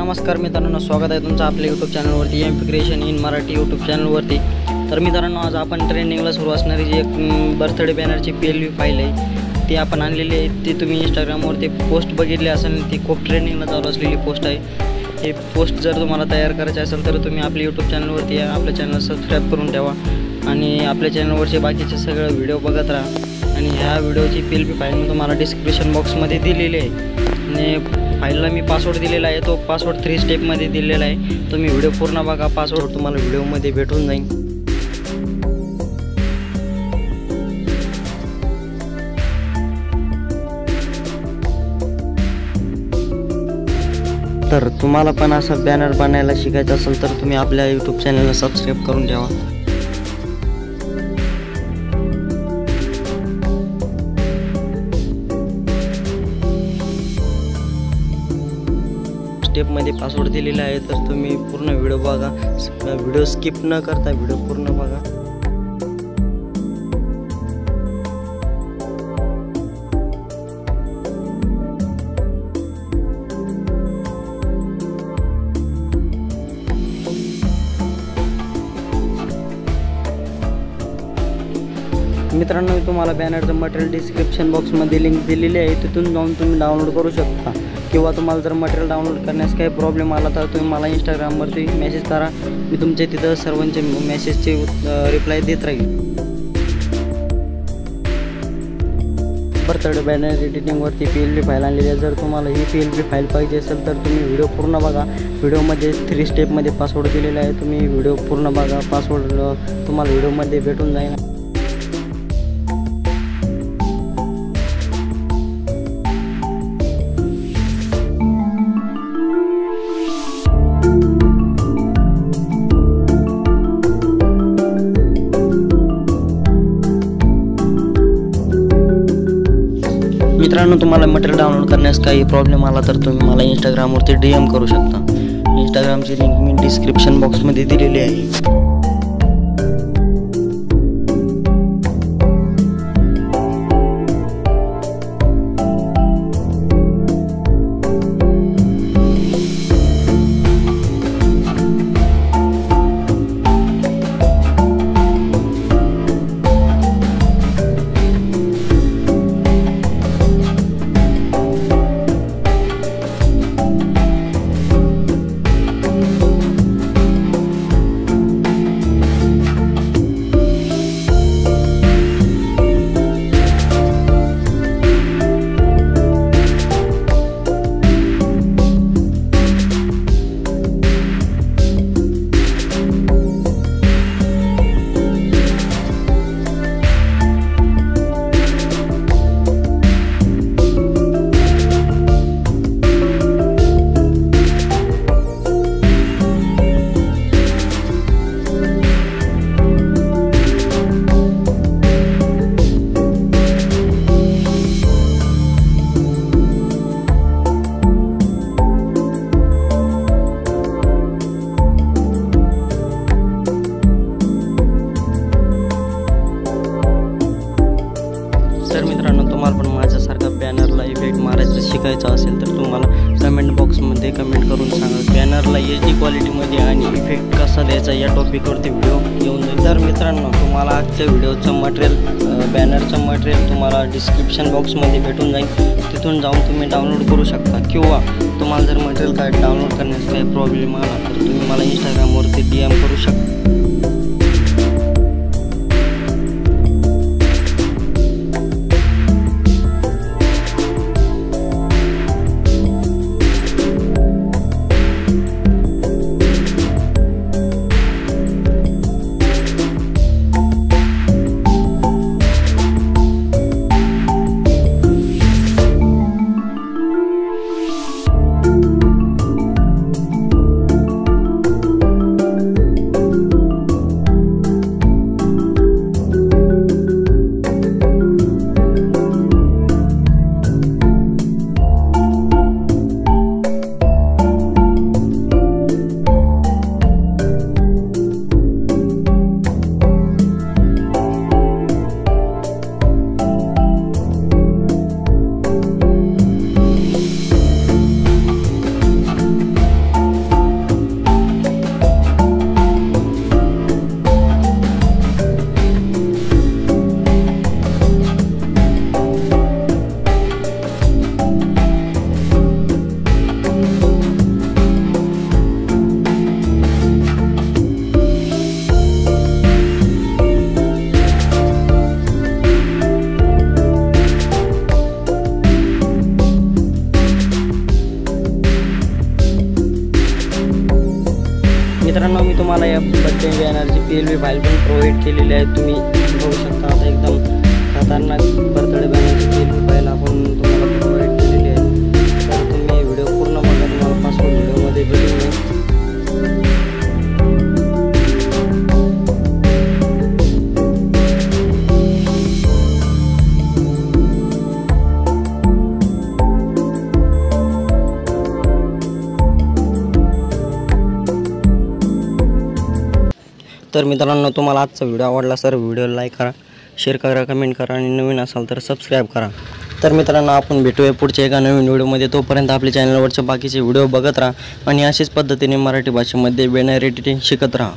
नमस्कार मित्रांनो, स्वागत आहे तुमचं आपल्या यूट्यूब चॅनलवरती M creation in Marathi YouTube चॅनलवरती। तर मित्रांनो, आज आपण ट्रेंडिंगला सुरू असणारी जी एक बर्थडे बॅनरची PLV फाईल आहे ती आपण आणलेली आहे। ती तुम्ही इंस्टाग्रामवरती पोस्ट बघितली असेल, ती खूप ट्रेंडिंगला चालू असलेली पोस्ट आहे। हे पोस्ट जर तुम्हाला तयार करायचे असेल तर तुम्ही आपल्या यूट्यूब चॅनलवरती आपलं चॅनल सबस्क्राईब करून ठेवा आणि आपल्या चॅनलवरचे बाकीचे सगळे व्हिडिओ बघत राहा। आणि ह्या व्हिडिओची PLV फाईल मी तुम्हाला डिस्क्रिप्शन बॉक्समध्ये दिलेली आहे आणि फाईलला मी पासवर्ड दिलेला आहे, तो पासवर्ड 3 स्टेपमध्ये दिलेला आहे। तुम्ही व्हिडिओ पूर्ण बघा, पासवर्ड तुम्हाला व्हिडिओमध्ये भेटून जाईल। तर तुम्हाला पण असा बॅनर बनायला शिकायचं असेल तर तुम्ही आपल्या यूट्यूब चॅनलला सबस्क्राईब करून ठेवा। स्टेपमध्ये पासवर्ड दिलेला आहे, तर तुम्ही पूर्ण व्हिडिओ बघा, व्हिडिओ स्किप न करता व्हिडिओ पूर्ण बघा। मित्रांनो, मी तुम्हाला बॅनरचं मटेरियल डिस्क्रिप्शन बॉक्समध्ये लिंक दिलेली आहे, तिथून जाऊन तुम्ही डाउनलोड करू शकता। किंवा तुम्हाला जर मटेरियल डाउनलोड करण्यास काही प्रॉब्लेम आला तर तुम्ही मला इंस्टाग्रामवरती मेसेज करा, मी तुमच्या तिथं सर्वांचे मेसेजचे रिप्लाय देत राहील। बर्थडे बॅनर एडिटिंगवरती PLV फाईल आणलेली आहे। जर तुम्हाला ही PLV फाईल पाहिजे असेल तर तुम्ही व्हिडिओ पूर्ण बघा, व्हिडिओमध्ये 3 स्टेपमध्ये पासवर्ड दिलेला आहे, तुम्ही व्हिडिओ पूर्ण बघा, पासवर्ड तुम्हाला व्हिडिओमध्ये भेटून जाईल। मित्रांनो, तुम्हाला मटेरियल डाउनलोड करण्यास काही प्रॉब्लेम आला तर तुम्ही मला इंस्टाग्रामवरती DM करू शकता। इंस्टाग्रामची लिंक मी डिस्क्रिप्शन बॉक्समध्ये दिलेली आहे। तर मित्रांनो, तुम्हाला पण माझ्यासारखा बॅनरला इफेक्ट मारायचं शिकायचं असेल तर तुम्हाला कमेंट बॉक्समध्ये कमेंट करून सांगा, बॅनरला HD क्वालिटीमध्ये आणि इफेक्ट कसा द्यायचा या टॉपिकवरती व्हिडिओ येऊन जाईल। तर मित्रांनो, तुम्हाला आजच्या व्हिडिओचं मटेरियल, बॅनरचं मटेरियल तुम्हाला डिस्क्रिप्शन बॉक्समध्ये भेटून जाईल, तिथून जाऊन तुम्ही डाउनलोड करू शकता। किंवा तुम्हाला जर मटेरियल काय डाउनलोड करण्यास काही प्रॉब्लेम आला तर तुम्ही मला इंस्टाग्रामवरती DM करू शकता। मित्रांनो, मी तुम्हाला या बर्थडे बॅनरची PLV फाईल पण प्रोव्हाइड केलेली आहे. तुम्ही बघू शकता. आता एकदम खतरनाक बर्थडे बॅनरची PLV फाईल आपण तुम्हाला प्रोव्हाइड केलेली आहे. तर तुम्ही व्हिडिओ पूर्ण बघा, तुम्हाला पासवर्ड व्हिडिओमध्ये भेटून जाईल. तर मित्रांनो, तुम्हाला आजचा व्हिडिओ आवडला तर व्हिडिओला लाईक करा, शेअर करा, कमेंट करा आणि नवीन असाल तर सबस्क्राईब करा. तर मित्रांनो, आपण भेटूया पुढच्या एका नवीन व्हिडिओमध्ये. तोपर्यंत आपल्या चॅनलवरचे बाकीचे व्हिडिओ बघत राहा आणि अशाच पद्धतीने मराठी भाषेमध्ये बॅनर एडिटिंग शिकत राहा.